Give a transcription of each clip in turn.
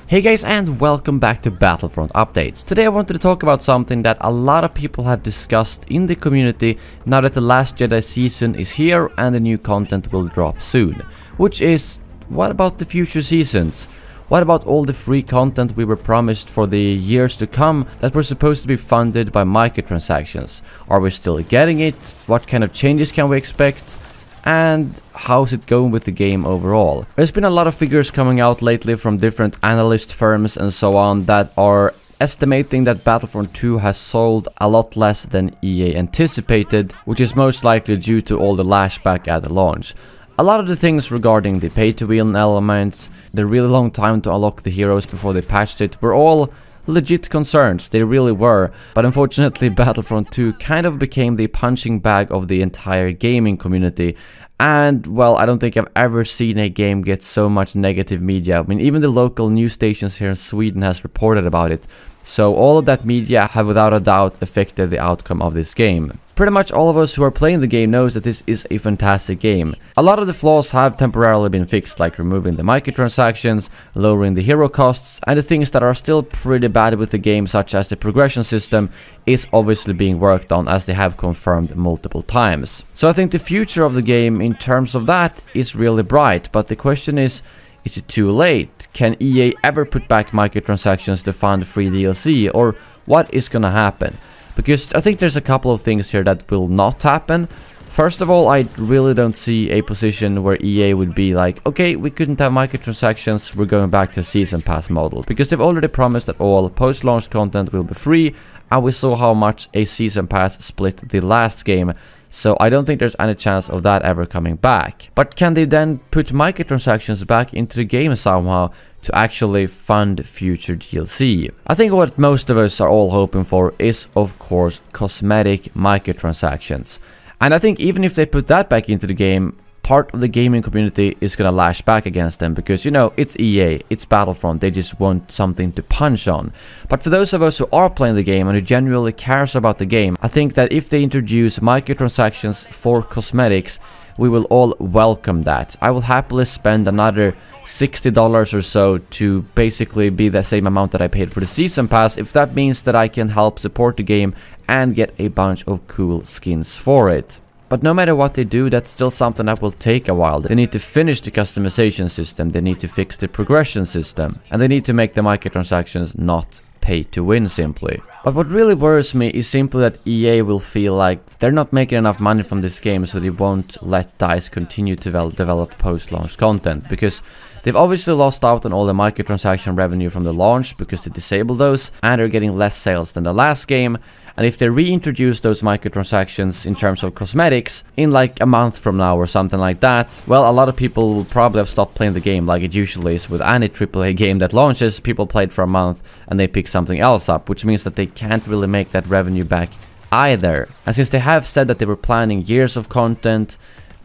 Hey guys, and welcome back to Battlefront Updates. Today I wanted to talk about something that a lot of people have discussed in the community now that the Last Jedi season is here and the new content will drop soon. Which is, what about the future seasons? What about all the free content we were promised for the years to come that were supposed to be funded by microtransactions? Are we still getting it? What kind of changes can we expect? And how's it going with the game overall? There's been a lot of figures coming out lately from different analyst firms and so on that are estimating that Battlefront 2 has sold a lot less than EA anticipated, which is most likely due to all the lashback at the launch. A lot of the things regarding the pay-to-win elements, the really long time to unlock the heroes before they patched it, were all legit concerns. They really were, but unfortunately Battlefront 2 kind of became the punching bag of the entire gaming community. And well, I don't think I've ever seen a game get so much negative media. I mean, even the local news stations here in Sweden has reported about it. So all of that media have without a doubt affected the outcome of this game. Pretty much all of us who are playing the game knows that this is a fantastic game. A lot of the flaws have temporarily been fixed, like removing the microtransactions, lowering the hero costs, and the things that are still pretty bad with the game, such as the progression system, is obviously being worked on, as they have confirmed multiple times. So I think the future of the game in terms of that is really bright, but the question is it too late? Can EA ever put back microtransactions to fund free DLC, or what is gonna happen? Because I think there's a couple of things here that will not happen. First of all, I really don't see a position where EA would be like, okay, we couldn't have microtransactions, we're going back to a season pass model. Because they've already promised that all post-launch content will be free, and we saw how much a season pass split the last game. So I don't think there's any chance of that ever coming back. But can they then put microtransactions back into the game somehow to actually fund future DLC? I think what most of us are all hoping for is, of course, cosmetic microtransactions. And I think even if they put that back into the game, part of the gaming community is gonna lash back against them because, you know, it's EA, it's Battlefront, they just want something to punch on. But for those of us who are playing the game and who genuinely cares about the game, I think that if they introduce microtransactions for cosmetics, we will all welcome that. I will happily spend another $60 or so to basically be the same amount that I paid for the season pass, if that means that I can help support the game and get a bunch of cool skins for it. But no matter what they do, that's still something that will take a while. They need to finish the customization system, they need to fix the progression system, and they need to make the microtransactions not pay to win simply. But what really worries me is simply that EA will feel like they're not making enough money from this game, so they won't let DICE continue to develop post-launch content, because they've obviously lost out on all the microtransaction revenue from the launch because they disabled those, and they're getting less sales than the last game. And if they reintroduce those microtransactions in terms of cosmetics in like a month from now or something like that, well, a lot of people will probably have stopped playing the game, like it usually is with any AAA game that launches. People play it for a month and they pick something else up, which means that they can't really make that revenue back either. And since they have said that they were planning years of content,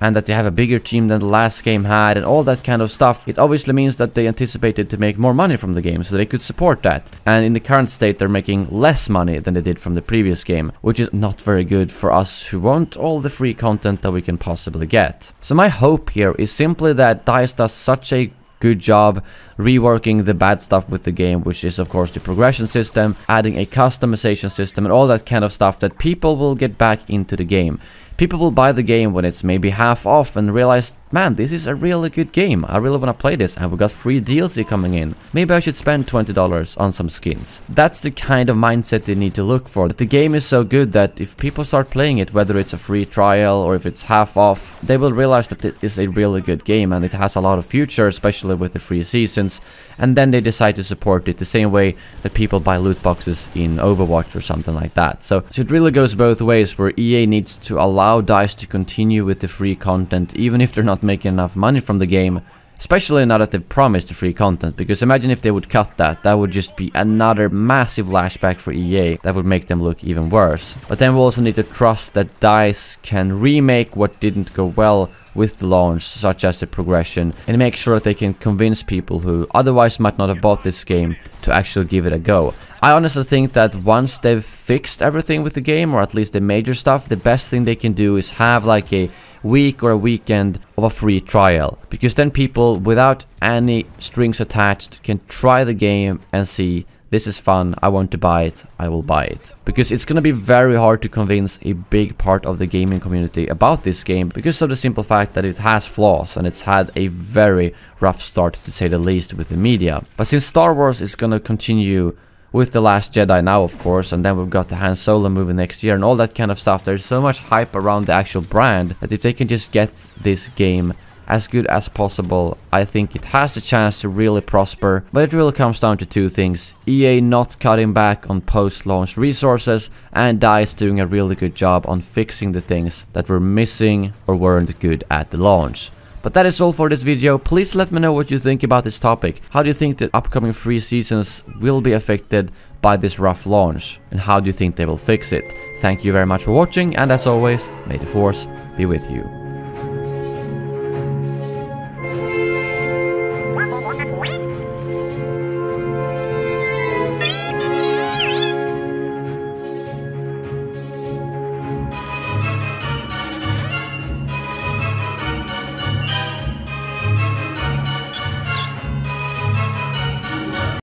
and that they have a bigger team than the last game had, and all that kind of stuff, it obviously means that they anticipated to make more money from the game, so they could support that. And in the current state, they're making less money than they did from the previous game, which is not very good for us who want all the free content that we can possibly get. So my hope here is simply that DICE does such a good job reworking the bad stuff with the game, which is of course the progression system, adding a customization system and all that kind of stuff, that people will get back into the game. People will buy the game when it's maybe half off and realize, man, this is a really good game, I really want to play this, and we got free DLC coming in. Maybe I should spend $20 on some skins. That's the kind of mindset they need to look for. That the game is so good that if people start playing it, whether it's a free trial or if it's half off, they will realize that it is a really good game and it has a lot of future, especially with the free seasons, and then they decide to support it the same way that people buy loot boxes in Overwatch or something like that. So it really goes both ways, where EA needs to allow DICE to continue with the free content even if they're not making enough money from the game, especially now that they've promised the free content, because imagine if they would cut that, that would just be another massive lashback for EA that would make them look even worse. But then we also need to trust that DICE can remake what didn't go well with the launch, such as the progression, and make sure that they can convince people who otherwise might not have bought this game to actually give it a go. I honestly think that once they've fixed everything with the game, or at least the major stuff, the best thing they can do is have like a week or a weekend of a free trial, because then people without any strings attached can try the game and see, this is fun, I want to buy it, I will buy it. Because it's gonna be very hard to convince a big part of the gaming community about this game because of the simple fact that it has flaws and it's had a very rough start, to say the least, with the media. But since Star Wars is gonna continue with The Last Jedi now, of course, and then we've got the Han Solo movie next year and all that kind of stuff, there's so much hype around the actual brand that if they can just get this game as good as possible, I think it has a chance to really prosper. But it really comes down to two things: EA not cutting back on post-launch resources, and DICE doing a really good job on fixing the things that were missing or weren't good at the launch. But that is all for this video. Please let me know what you think about this topic. How do you think the upcoming free seasons will be affected by this rough launch? And how do you think they will fix it? Thank you very much for watching, and as always, may the Force be with you.